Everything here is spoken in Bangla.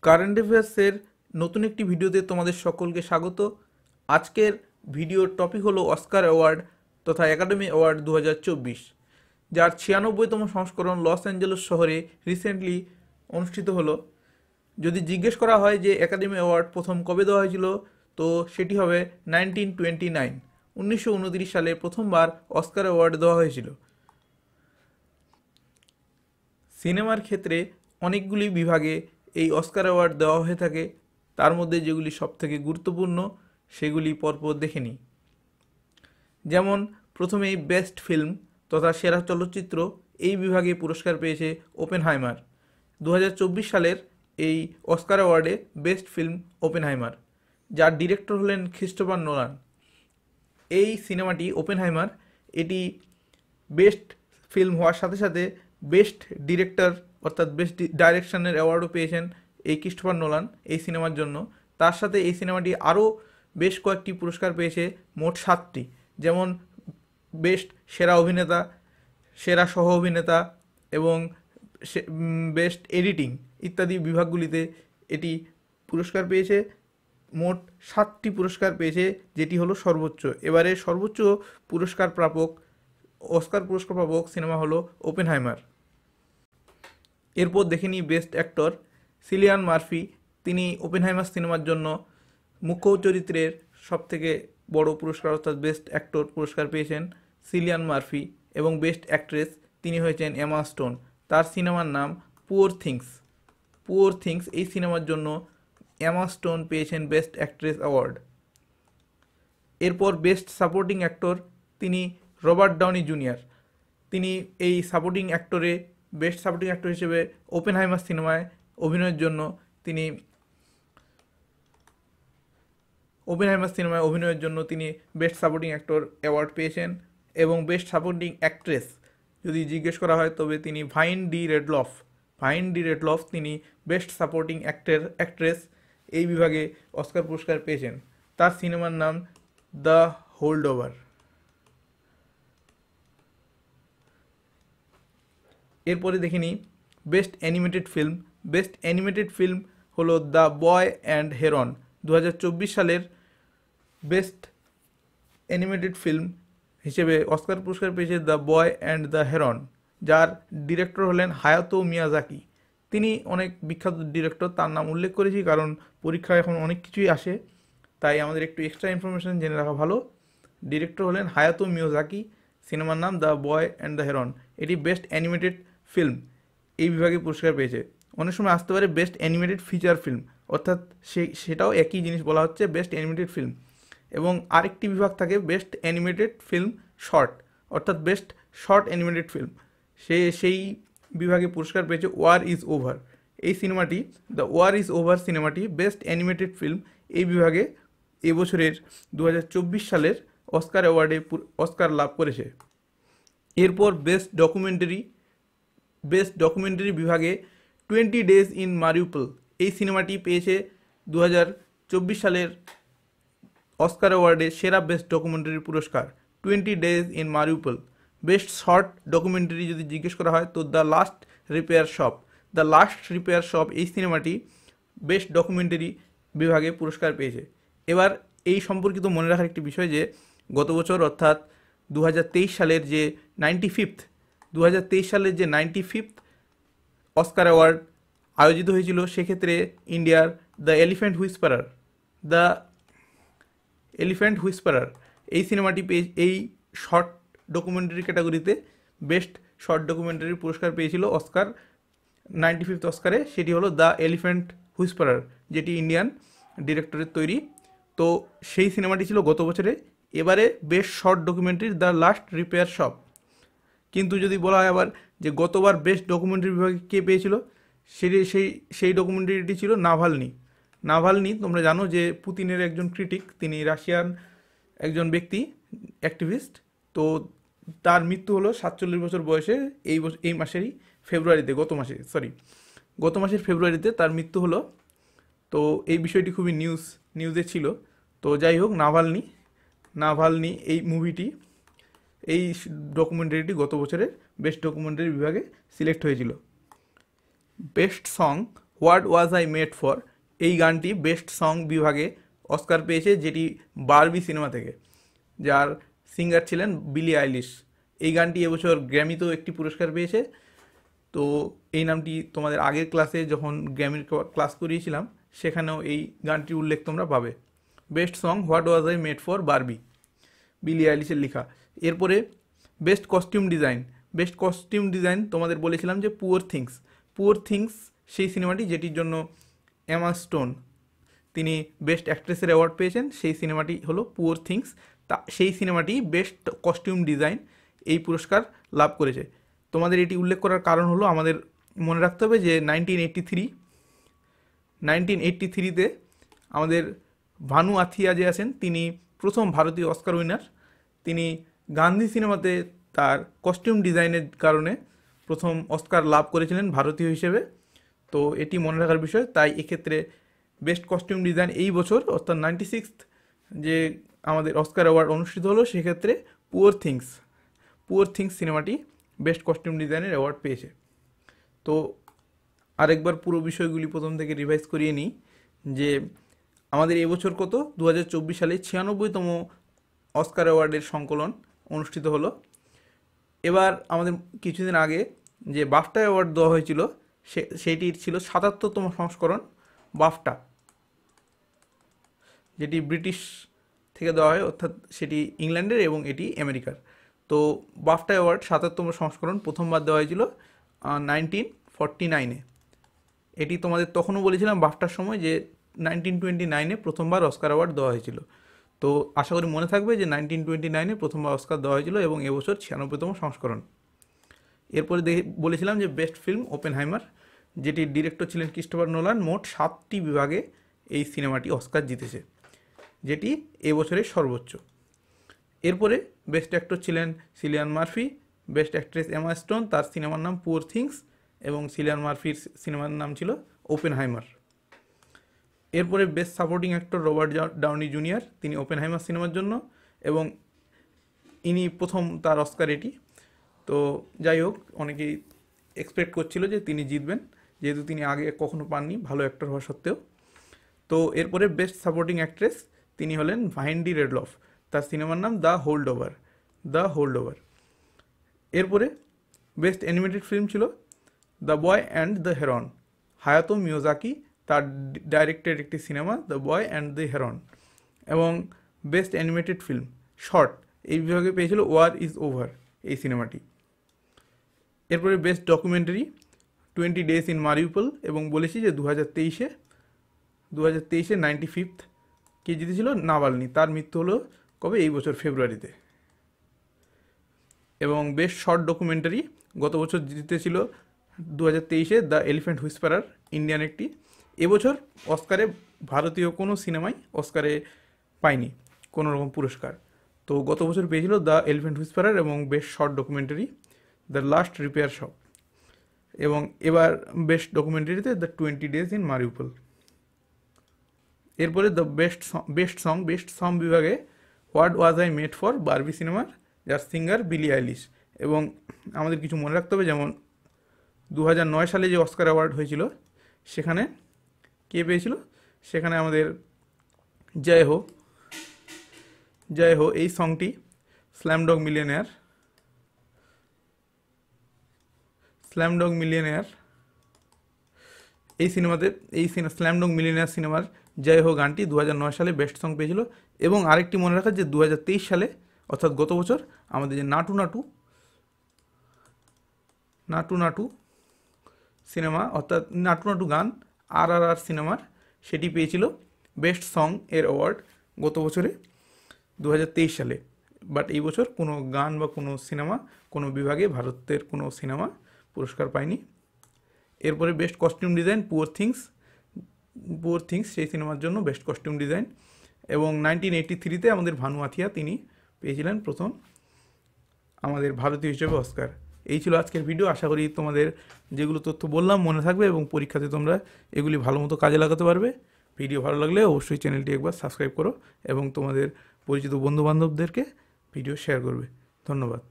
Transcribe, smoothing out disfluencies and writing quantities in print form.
কারেন্ট অ্যাফেয়ার্সের নতুন একটি ভিডিওতে তোমাদের সকলকে স্বাগত। আজকের ভিডিওর টপিক হলো অস্কার অ্যাওয়ার্ড তথা একাডেমি অ্যাওয়ার্ড 2024, যার 96তম সংস্করণ লস অ্যাঞ্জেলস শহরে রিসেন্টলি অনুষ্ঠিত হলো। যদি জিজ্ঞেস করা হয় যে একাডেমি অ্যাওয়ার্ড প্রথম কবে দেওয়া হয়েছিল, তো সেটি হবে 1929, 1929 সালে প্রথমবার অস্কার অ্যাওয়ার্ড দেওয়া হয়েছিল। সিনেমার ক্ষেত্রে অনেকগুলি বিভাগে এই অস্কার অ্যাওয়ার্ড দেওয়া হয়ে থাকে, তার মধ্যে যেগুলি সবথেকে গুরুত্বপূর্ণ সেগুলি পরপর দেখে নিই। যেমন প্রথমেই বেস্ট ফিল্ম তথা সেরা চলচ্চিত্র এই বিভাগে পুরস্কার পেয়েছে ওপেনহাইমার। 2024 সালের এই অস্কার অ্যাওয়ার্ডে বেস্ট ফিল্ম ওপেনহাইমার, যার ডিরেক্টর হলেন ক্রিস্টোফার নোলান। এই সিনেমাটি ওপেনহাইমার এটি বেস্ট ফিল্ম হওয়ার সাথে সাথে বেস্ট ডিরেক্টর অর্থাৎ বেস্ট ডাইরেকশনের অ্যাওয়ার্ডও পেয়েছেন এই ক্রিস্টোফার নোলান এই সিনেমার জন্য। তার সাথে এই সিনেমাটি আরও বেশ কয়েকটি পুরস্কার পেয়েছে, মোট 7টি। যেমন বেস্ট সেরা অভিনেতা, সেরা সহ অভিনেতা এবং বেস্ট এডিটিং ইত্যাদি বিভাগগুলিতে এটি পুরস্কার পেয়েছে। মোট 7টি পুরস্কার পেয়েছে, যেটি হলো সর্বোচ্চ। এবারে সর্বোচ্চ পুরস্কার প্রাপক অস্কার পুরস্কার প্রাপক সিনেমা হলো ওপেনহাইমার। এরপর দেখে নিই বেস্ট অ্যাক্টর। সিলিয়ান মার্ফি, তিনি ওপেনহাইমার সিনেমার জন্য মুখ্য চরিত্রের সবথেকে বড় পুরস্কার অর্থাৎ বেস্ট অ্যাক্টর পুরস্কার পেয়েছেন সিলিয়ান মার্ফি। এবং বেস্ট অ্যাক্ট্রেস তিনি হয়েছেন এমা স্টোন। তার সিনেমার নাম পুওর থিংস। পুওর থিংস এই সিনেমার জন্য এমা স্টোন পেয়েছেন বেস্ট অ্যাক্ট্রেস অ্যাওয়ার্ড। এরপর বেস্ট সাপোর্টিং অ্যাক্টর তিনি রবার্ট ডাউনি জুনিয়র। তিনি এই সাপোর্টিং অ্যাক্টরে বেস্ট সাপোর্টিং অ্যাক্টর হিসেবে ওপেনহাইমার সিনেমায় অভিনয়ের জন্য তিনি বেস্ট সাপোর্টিং অ্যাক্টর অ্যাওয়ার্ড পেয়েছেন। এবং বেস্ট সাপোর্টিং অ্যাক্ট্রেস যদি জিজ্ঞেস করা হয় তবে তিনি ভাইন ডি রেডলফ তিনি বেস্ট সাপোর্টিং অ্যাক্ট্রেস এই বিভাগে অস্কার পুরস্কার পেয়েছেন। তার সিনেমার নাম দ্য হোল্ড ওভার। এরপরে দেখে নিই best animated film. Best animated film হলো দ্য বয় অ্যান্ড হেরন। 2024 সালের বেস্ট অ্যানিমেটেড ফিল্ম হিসেবে অস্কার পুরস্কার পেয়েছে the boy and the heron, যার ডিরেক্টর হলেন হায়াতো মিয়াজাকি। তিনি অনেক বিখ্যাত ডিরেক্টর, তার নাম উল্লেখ করেছি কারণ পরীক্ষায় এখন অনেক কিছুই আসে, তাই আমাদের একটু এক্সট্রা ইনফরমেশন জেনে রাখা ভালো। ডিরেক্টর হলেন হায়াতো মিয়াজাকি, সিনেমার নাম the boy and the heron. এটি বেস্ট অ্যানিমেটেড ফিল্ম এই বিভাগে পুরস্কার পেয়েছে। অনেক সময় আসতে পারে বেস্ট অ্যানিমেটেড ফিচার ফিল্ম, অর্থাৎ সেটাও একই জিনিস বলা হচ্ছে, বেস্ট অ্যানিমেটেড ফিল্ম। এবং আরেকটি বিভাগ থাকে বেস্ট অ্যানিমেটেড ফিল্ম শর্ট, অর্থাৎ বেস্ট শর্ট অ্যানিমেটেড ফিল্ম। সেই বিভাগে পুরস্কার পেয়েছে ওয়ার ইজ ওভার। এই সিনেমাটি দ্য ওয়ার ইজ ওভার সিনেমাটি বেস্ট অ্যানিমেটেড ফিল্ম এই বিভাগে এবছরের 2024 সালের অস্কার অ্যাওয়ার্ডে অস্কার লাভ করেছে। এরপর বেস্ট ডকুমেন্টারি বিভাগে 20 ডেজ ইন মারিউপল এই সিনেমাটি পেয়েছে 2024 সালের অস্কার অ্যাওয়ার্ডে সেরা বেস্ট ডকুমেন্টারি পুরস্কার 20 days in Mariupol. Best short documentary যদি জিজ্ঞেস করা হয় তো দ্য লাস্ট রিপেয়ার শপ এই সিনেমাটি বেস্ট ডকুমেন্টারি বিভাগে পুরস্কার পেয়েছে। এবার এই সম্পর্কিত মনে রাখার একটি বিষয় যে গত বছর অর্থাৎ 2023 সালের যে 95th অস্কার অ্যাওয়ার্ড আয়োজিত হয়েছিল, সেক্ষেত্রে ইন্ডিয়ার দ্য এলিফ্যান্ট হুইসপারার এই সিনেমাটি এই শর্ট ডকুমেন্টারি ক্যাটাগরিতে বেস্ট শর্ট ডকুমেন্টারি পুরস্কার পেয়েছিল অস্কার 95th অস্কারে। সেটি হলো দ্য এলিফ্যান্ট হুইসপারার, যেটি ইন্ডিয়ান ডিরেক্টরের তৈরি। তো সেই সিনেমাটি ছিল গত বছরে। এবারে best short documentary the last repair shop. কিন্তু যদি বলা হয় আবার যে গতবার বেস্ট ডকুমেন্টারি বিভাগে কে পেয়েছিল, সেই ডকুমেন্টারিটি ছিল নাভালনি। তোমরা জানো যে পুতিনের একজন ক্রিটিক, তিনি রাশিয়ান একজন ব্যক্তি, অ্যাক্টিভিস্ট। তো তার মৃত্যু হলো 47 বছর বয়সে এই মাসেরই ফেব্রুয়ারিতে, গত মাসের ফেব্রুয়ারিতে তার মৃত্যু হলো। তো এই বিষয়টি খুবই নিউজে ছিল। তো যাই হোক, নাভালনি এই মুভিটি, এই ডকুমেন্টারিটি গত বছরের বেস্ট ডকুমেন্টারি বিভাগে সিলেক্ট হয়েছিল। Best song what was I made for, এই গানটি বেস্ট সং বিভাগে অস্কার পেয়েছে, যেটি বারবি সিনেমা থেকে, যার সিঙ্গার ছিলেন বিলি আইলিশ। এই গানটি এবছর গ্র্যামিতেও একটি পুরস্কার পেয়েছে। তো এই নামটি তোমাদের আগের ক্লাসে যখন গ্র্যামির ক্লাস করিয়েছিলাম সেখানেও এই গানটির উল্লেখ তোমরা পাবে। Best song what was I made for Barbie, বিলি আইলিশের লেখা। এরপরে best costume design. Best costume design তোমাদের বলেছিলাম যে পুয়ার থিংস। পুয়ার থিংস সেই সিনেমাটি যেটির জন্য এমা স্টোন তিনি বেস্ট অ্যাক্ট্রেসের অ্যাওয়ার্ড পেয়েছেন, সেই সিনেমাটি হলো পুয়ার থিংস। তা সেই সিনেমাটি বেস্ট কস্টিউম ডিজাইন এই পুরস্কার লাভ করেছে। তোমাদের এটি উল্লেখ করার কারণ হলো আমাদের মনে রাখতে হবে যে 1983-তে আমাদের ভানু আথিয়া যে আছেন তিনি প্রথম ভারতীয় অস্কার উইনার। তিনি গান্ধী সিনেমাতে তার কস্টিউম ডিজাইনের কারণে প্রথম অস্কার লাভ করেছিলেন ভারতীয় হিসেবে। তো এটি মনে রাখার বিষয়। তাই এক্ষেত্রে বেস্ট কস্টিউম ডিজাইন এই বছর অর্থাৎ 96th যে আমাদের অস্কার অ্যাওয়ার্ড অনুষ্ঠিত হলো সেক্ষেত্রে পুয়ার থিংস সিনেমাটি বেস্ট কস্টিউম ডিজাইনের অ্যাওয়ার্ড পেয়েছে। তো আরেকবার পুরো বিষয়গুলি প্রথম থেকে রিভাইজ করিয়ে নিই যে আমাদের এবছর কত 2024 সালে 96তম অস্কার অ্যাওয়ার্ডের সংকলন অনুষ্ঠিত হলো। এবার আমাদের কিছুদিন আগে যে বাফটা অ্যাওয়ার্ড দেওয়া হয়েছিল সেটির ছিল 77তম সংস্করণ বাফটা, যেটি ব্রিটিশ থেকে দেওয়া হয়, অর্থাৎ সেটি ইংল্যান্ডের এবং এটি আমেরিকার। তো বাফটা অ্যাওয়ার্ড 77তম সংস্করণ প্রথমবার দেওয়া হয়েছিল 1949-এ। এটি তোমাদের তখনও বলেছিলাম বাফটার সময় যে 1929-এ প্রথমবার অস্কার অ্যাওয়ার্ড দেওয়া হয়েছিল। তো আশা করি মনে থাকবে যে 1929-এ প্রথমবার অস্কার দেওয়া হয়েছিল এবং এবছর 96তম সংস্করণ। এরপরে বলেছিলাম যে বেস্ট ফিল্ম ওপেনহাইমার, যেটির ডিরেক্টর ছিলেন ক্রিস্টোফার নোলান। মোট 7টি বিভাগে এই সিনেমাটি অস্কার জিতেছে, যেটি এবছরের সর্বোচ্চ। এরপরে বেস্ট অ্যাক্টর ছিলেন Cillian Murphy, best actress Emma Stone, তার সিনেমার নাম পুয়ার থিংস, এবং সিলিয়ান মার্ফির সিনেমার নাম ছিল ওপেনহাইমার। এরপরে best supporting actor Robert Downey Junior, তিনি ওপেনহাইমার সিনেমার জন্য, এবং ইনি প্রথম তার অস্কার এটি। তো যাই হোক, অনেকেই এক্সপেক্ট করছিল যে তিনি জিতবেন, যেহেতু তিনি আগে কখনো পাননি ভালো অ্যাক্টর হওয়া সত্ত্বেও। তো এরপরে বেস্ট সাপোর্টিং অ্যাক্ট্রেস তিনি হলেন ভাইন্ডি রেডলফ, তার সিনেমার নাম দ্য হোল্ড ওভার। এরপরে বেস্ট অ্যানিমেটেড ফিল্ম ছিল the boy and the heron, Hayato Miyazaki তার ডাইরেক্টেড একটি cinema the boy and the heron. এবং বেস্ট অ্যানিমেটেড ফিল্ম শর্ট এই বিভাগে পেয়েছিল ওয়ার ইজ ওভার এই সিনেমাটি। এরপরে best documentary 20 Days in Mariupol, এবং বলেছি যে 2023-এ 95th কে জিতেছিল নাভালনি, তার মৃত্যু হলো কবে এই বছর ফেব্রুয়ারিতে। এবং বেস্ট শর্ট ডকুমেন্টারি গত বছর জিতেছিল 2023-এ দ্য এলিফ্যান্ট হুইসপারার, ইন্ডিয়ান একটি। এবছর অস্কারে ভারতীয় কোনো সিনেমাই অস্কারে পায়নি কোনো রকম পুরস্কার। তো গত বছর পেয়েছিল দ্য এলিফ্যান্ট হুইসপারার এবং best short documentary the last repair shop, এবং এবার বেস্ট ডকুমেন্টারিতে দ্য 20 Days in Mariupol। এরপরে দ্য বেস্ট সং বিভাগে what was I made for Barbie সিনেমার, যার সিঙ্গার বিলি আইলিশ। এবং আমাদের কিছু মনে রাখতে হবে, যেমন 2009 সালে যে অস্কার অ্যাওয়ার্ড হয়েছিল সেখানে কে পেয়েছিল, সেখানে আমাদের জয় হো এই সংটি স্ল্যামডগ মিলিয়নেয়ার এই সিনেমাতে স্ল্যামডগ মিলিয়নেয়ার সিনেমার জয় হো গানটি 2009 সালে বেস্ট সং পেয়েছিল। এবং আরেকটি মনে রাখা যে 2023 সালে অর্থাৎ গত বছর আমাদের যে নাটু নাটু সিনেমা অর্থাৎ নাটু গান RRR সিনেমার, সেটি পেয়েছিল বেস্ট সং এর অ্যাওয়ার্ড গত বছরে 2023 সালে। বাট এই বছর কোনো গান বা কোনো সিনেমা কোনো বিভাগে ভারতের কোনো সিনেমা পুরস্কার পায়নি। এরপরে best costume design poor things সেই সিনেমার জন্য বেস্ট কস্টিউম ডিজাইন। এবং 1983-তে আমাদের ভানু আথিয়া তিনি পেয়েছিলেন প্রথম আমাদের ভারতীয় হিসেবে অস্কার। এই ছিল আজকের ভিডিও। আশা করি তোমাদের যেগুলো তথ্য বললাম মনে থাকবে এবং পরীক্ষাতে তোমরা এগুলি ভালো মতো কাজে লাগাতে পারবে। ভিডিও ভালো লাগলে অবশ্যই চ্যানেলটি একবার সাবস্ক্রাইব করো এবং তোমাদের পরিচিত বন্ধুবান্ধবদেরকে ভিডিও শেয়ার করবে। ধন্যবাদ।